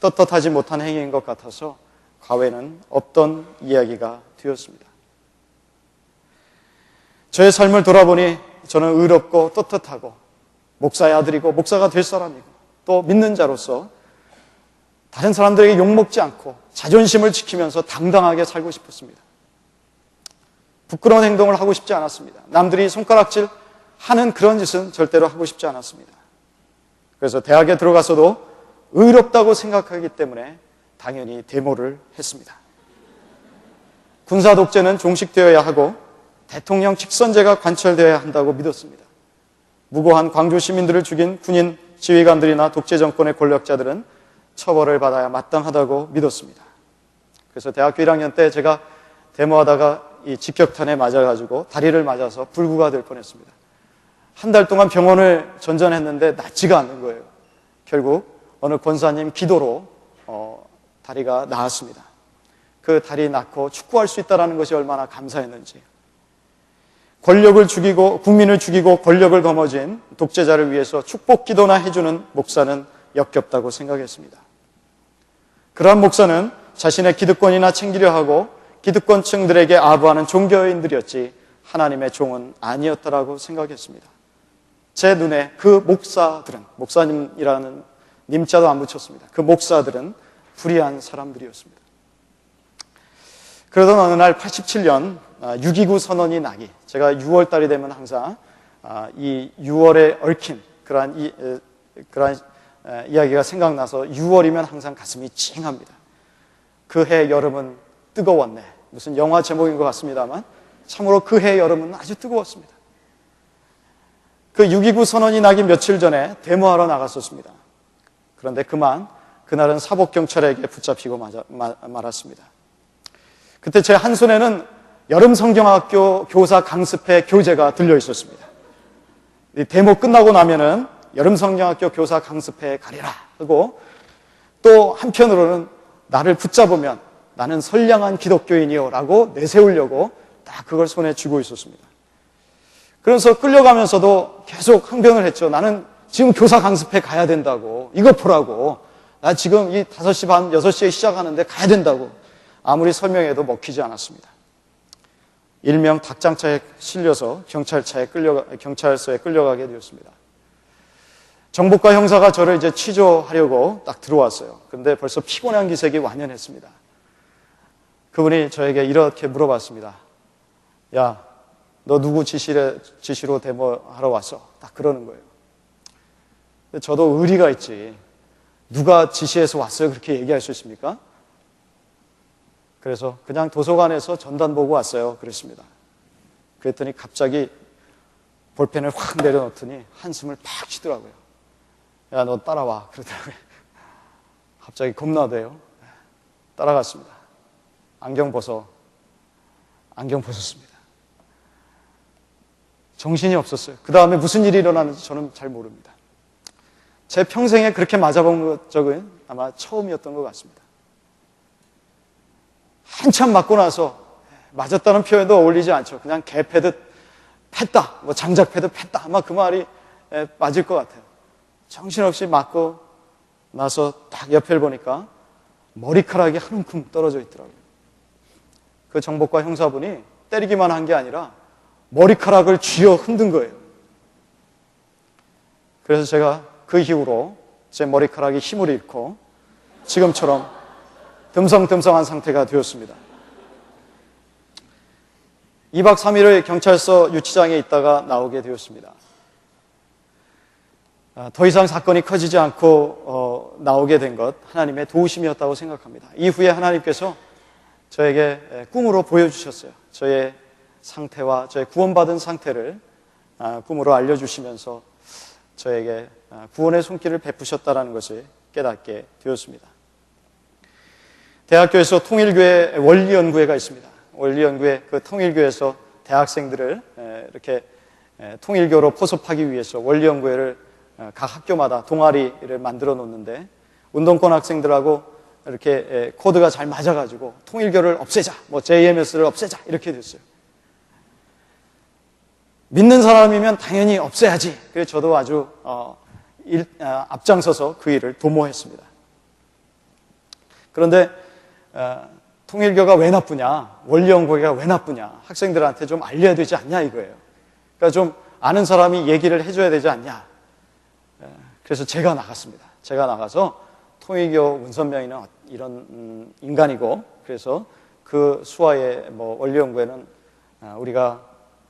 떳떳하지 못한 행위인 것 같아서 과외는 없던 이야기가 되었습니다. 저의 삶을 돌아보니 저는 의롭고 떳떳하고 목사의 아들이고 목사가 될 사람이고 또 믿는 자로서 다른 사람들에게 욕먹지 않고 자존심을 지키면서 당당하게 살고 싶었습니다. 부끄러운 행동을 하고 싶지 않았습니다. 남들이 손가락질 하는 그런 짓은 절대로 하고 싶지 않았습니다. 그래서 대학에 들어가서도 의롭다고 생각하기 때문에 당연히 데모를 했습니다. 군사 독재는 종식되어야 하고 대통령 직선제가 관철되어야 한다고 믿었습니다. 무고한 광주 시민들을 죽인 군인 지휘관들이나 독재 정권의 권력자들은 처벌을 받아야 마땅하다고 믿었습니다. 그래서 대학교 1학년 때 제가 데모하다가 이 직격탄에 맞아가지고 다리를 맞아서 불구가 될 뻔했습니다. 한 달 동안 병원을 전전했는데 낫지가 않는 거예요. 결국 어느 권사님 기도로 다리가 나았습니다. 그 다리 낳고 축구할 수 있다는 것이 얼마나 감사했는지. 권력을 죽이고 국민을 죽이고 권력을 거머쥔 독재자를 위해서 축복 기도나 해주는 목사는 역겹다고 생각했습니다. 그러한 목사는 자신의 기득권이나 챙기려 하고 기득권층들에게 아부하는 종교인들이었지 하나님의 종은 아니었다라고 생각했습니다. 제 눈에 그 목사들은, 목사님이라는 님자도 안 붙였습니다. 그 목사들은 불의한 사람들이었습니다. 그러던 어느 날 87년 6.29 선언이 나기, 제가 6월 달이 되면 항상 이 6월에 얽힌 그러한 이야기가 생각나서 6월이면 항상 가슴이 찡합니다. 그 해 여름은 뜨거웠네. 무슨 영화 제목인 것 같습니다만 참으로 그 해 여름은 아주 뜨거웠습니다. 그 6.29 선언이 나기 며칠 전에 데모하러 나갔었습니다. 그런데 그날은 사복경찰에게 붙잡히고 말았습니다. 그때 제 한 손에는 여름성경학교 교사 강습회 교재가 들려 있었습니다. 이 데모 끝나고 나면은 여름성경학교 교사 강습회에 가리라 하고 또 한편으로는 나를 붙잡으면 나는 선량한 기독교인이요 라고 내세우려고 딱 그걸 손에 쥐고 있었습니다. 그래서 끌려가면서도 계속 항변을 했죠. 나는 지금 교사 강습회 가야 된다고. 이거 보라고. 나 지금 이 5시 반, 6시에 시작하는데 가야 된다고. 아무리 설명해도 먹히지 않았습니다. 일명 닭장차에 실려서 경찰서에 끌려가게 되었습니다. 정복과 형사가 저를 이제 취조하려고 딱 들어왔어요. 그런데 벌써 피곤한 기색이 완연했습니다. 그분이 저에게 이렇게 물어봤습니다. 야, 너 누구 지시로 데모하러 왔어? 딱 그러는 거예요. 근데 저도 의리가 있지. 누가 지시해서 왔어요? 그렇게 얘기할 수 있습니까? 그래서 그냥 도서관에서 전단 보고 왔어요. 그랬습니다. 그랬더니 갑자기 볼펜을 확 내려놓더니 한숨을 팍 쉬더라고요. 야, 너 따라와. 그러더라고요. 갑자기 겁나대요. 따라갔습니다. 안경 벗었습니다. 정신이 없었어요. 그 다음에 무슨 일이 일어나는지 저는 잘 모릅니다. 제 평생에 그렇게 맞아본 적은 아마 처음이었던 것 같습니다. 한참 맞고 나서 맞았다는 표현도 어울리지 않죠. 그냥 개 패듯 팼다, 뭐 장작 패듯 팼다, 아마 그 말이 맞을 것 같아요. 정신없이 맞고 나서 딱 옆을 보니까 머리카락이 한 움큼 떨어져 있더라고요. 그 정복과 형사분이 때리기만 한 게 아니라 머리카락을 쥐어 흔든 거예요. 그래서 제가 그 이후로 제 머리카락이 힘을 잃고 지금처럼 듬성듬성한 상태가 되었습니다. 2박 3일을 경찰서 유치장에 있다가 나오게 되었습니다. 더 이상 사건이 커지지 않고 나오게 된 것 하나님의 도우심이었다고 생각합니다. 이후에 하나님께서 저에게 꿈으로 보여주셨어요. 저의 상태와 저의 구원받은 상태를 꿈으로 알려주시면서 저에게 구원의 손길을 베푸셨다는 것을 깨닫게 되었습니다. 대학교에서 통일교회 원리연구회가 있습니다. 원리연구회 그 통일교에서 대학생들을 이렇게 통일교로 포섭하기 위해서 원리연구회를 각 학교마다 동아리를 만들어 놓는데 운동권 학생들하고 이렇게 코드가 잘 맞아가지고 통일교를 없애자, 뭐 JMS를 없애자 이렇게 됐어요. 믿는 사람이면 당연히 없애야지. 그래서 저도 아주 앞장서서 그 일을 도모했습니다. 그런데 통일교가 왜 나쁘냐, 원리연구회가 왜 나쁘냐, 학생들한테 좀 알려야 되지 않냐 이거예요. 그러니까 좀 아는 사람이 얘기를 해줘야 되지 않냐. 그래서 제가 나갔습니다. 제가 나가서 통일교 문선명이는 이런 인간이고, 그래서 그 수화의 원리연구회는 우리가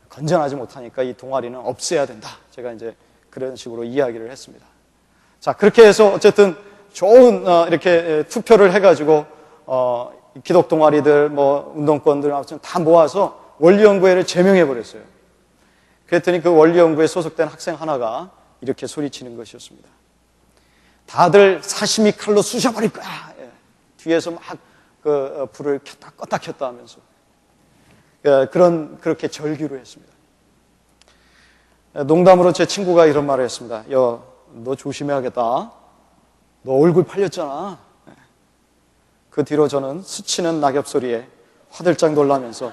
건전하지 못하니까 이 동아리는 없애야 된다. 제가 이제 그런 식으로 이야기를 했습니다. 자, 그렇게 해서 어쨌든 좋은 이렇게 투표를 해가지고 기독 동아리들, 운동권들 아무튼 다 모아서 원리연구회를 제명해 버렸어요. 그랬더니 그 원리연구회에 소속된 학생 하나가 이렇게 소리치는 것이었습니다. 다들 사시미 칼로 쑤셔버릴 거야. 뒤에서 막 그 불을 껐다 켰다 하면서 그렇게 절규를 했습니다. 농담으로 제 친구가 이런 말을 했습니다. 야, 너 조심해야겠다. 너 얼굴 팔렸잖아. 그 뒤로 저는 스치는 낙엽 소리에 화들짝 놀라면서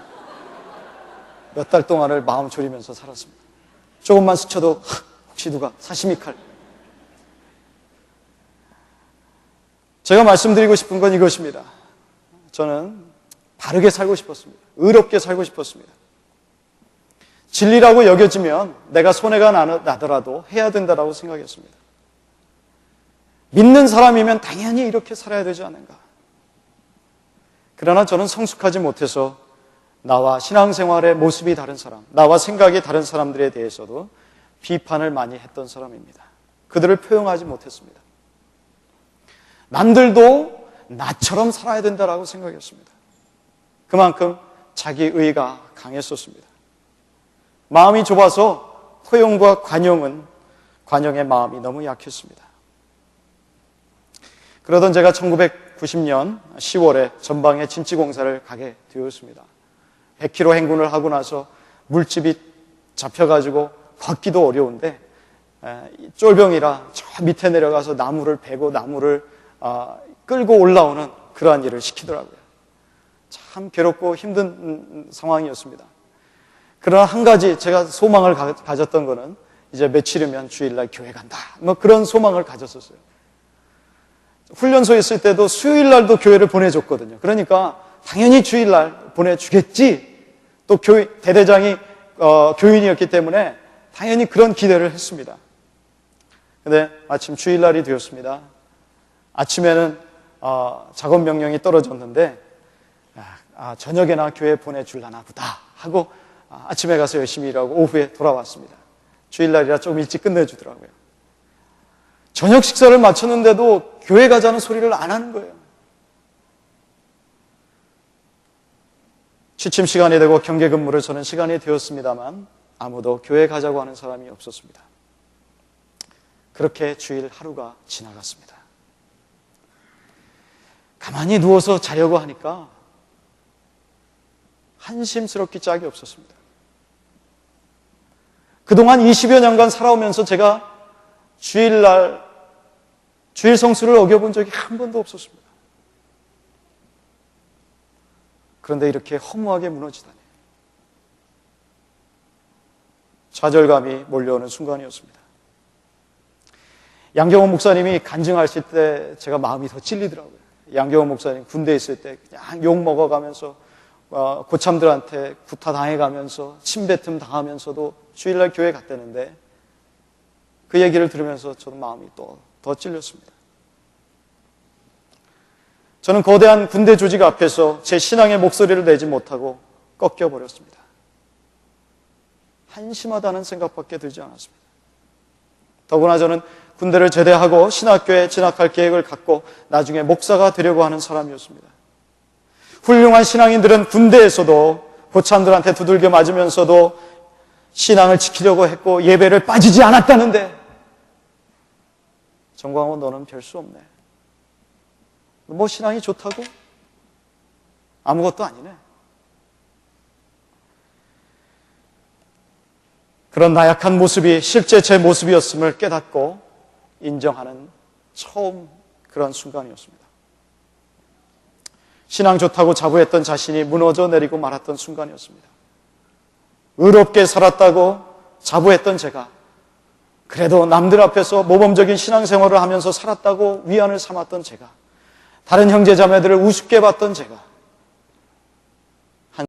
몇 달 동안을 마음 졸이면서 살았습니다. 조금만 스쳐도 혹시 누가 사시미 칼. 제가 말씀드리고 싶은 건 이것입니다. 저는 바르게 살고 싶었습니다. 의롭게 살고 싶었습니다. 진리라고 여겨지면 내가 손해가 나더라도 해야 된다고 생각했습니다. 믿는 사람이면 당연히 이렇게 살아야 되지 않는가. 그러나 저는 성숙하지 못해서 나와 신앙생활의 모습이 다른 사람, 나와 생각이 다른 사람들에 대해서도 비판을 많이 했던 사람입니다. 그들을 포용하지 못했습니다. 남들도 나처럼 살아야 된다고 생각했습니다. 그만큼 자기의가 강했었습니다. 마음이 좁아서 포용과 관용의 마음이 너무 약했습니다. 그러던 제가 1990년 10월에 전방에 진지공사를 가게 되었습니다. 100km 행군을 하고 나서 물집이 잡혀가지고 걷기도 어려운데 쫄병이라 저 밑에 내려가서 나무를 베고 나무를 끌고 올라오는 그러한 일을 시키더라고요. 참 괴롭고 힘든 상황이었습니다. 그러나 한 가지 제가 소망을 가졌던 거는 이제 며칠 후면 주일날 교회 간다. 그런 소망을 가졌었어요. 훈련소에 있을 때도 수요일날도 교회를 보내줬거든요. 그러니까 당연히 주일날 보내주겠지. 또 대대장이 교인이었기 때문에 당연히 그런 기대를 했습니다. 근데 마침 주일날이 되었습니다. 아침에는 작업 명령이 떨어졌는데 저녁에나 교회 보내줄라나 보다 하고 아침에 가서 열심히 일하고 오후에 돌아왔습니다. 주일날이라 좀 일찍 끝내주더라고요. 저녁 식사를 마쳤는데도 교회 가자는 소리를 안 하는 거예요. 취침 시간이 되고 경계 근무를 서는 시간이 되었습니다만 아무도 교회 가자고 하는 사람이 없었습니다. 그렇게 주일 하루가 지나갔습니다. 가만히 누워서 자려고 하니까 한심스럽기 짝이 없었습니다. 그동안 20여 년간 살아오면서 제가 주일 성수를 어겨본 적이 한 번도 없었습니다. 그런데 이렇게 허무하게 무너지다니. 좌절감이 몰려오는 순간이었습니다. 양경원 목사님이 간증하실 때 제가 마음이 더 찔리더라고요. 양경원 목사님 군대에 있을 때 그냥 욕 먹어가면서 고참들한테 구타당해가면서 침뱉음 당하면서도 주일날 교회 갔다는데 그 얘기를 들으면서 저도 마음이 또 더 찔렸습니다. 저는 거대한 군대 조직 앞에서 제 신앙의 목소리를 내지 못하고 꺾여버렸습니다. 한심하다는 생각밖에 들지 않았습니다. 더구나 저는 군대를 제대하고 신학교에 진학할 계획을 갖고 나중에 목사가 되려고 하는 사람이었습니다. 훌륭한 신앙인들은 군대에서도 고참들한테 두들겨 맞으면서도 신앙을 지키려고 했고 예배를 빠지지 않았다는데 정광호 너는 별 수 없네. 뭐 신앙이 좋다고? 아무것도 아니네. 그런 나약한 모습이 실제 제 모습이었음을 깨닫고 인정하는 처음 그런 순간이었습니다. 신앙 좋다고 자부했던 자신이 무너져 내리고 말았던 순간이었습니다. 의롭게 살았다고 자부했던 제가 그래도 남들 앞에서 모범적인 신앙생활을 하면서 살았다고 위안을 삼았던 제가 다른 형제 자매들을 우습게 봤던 제가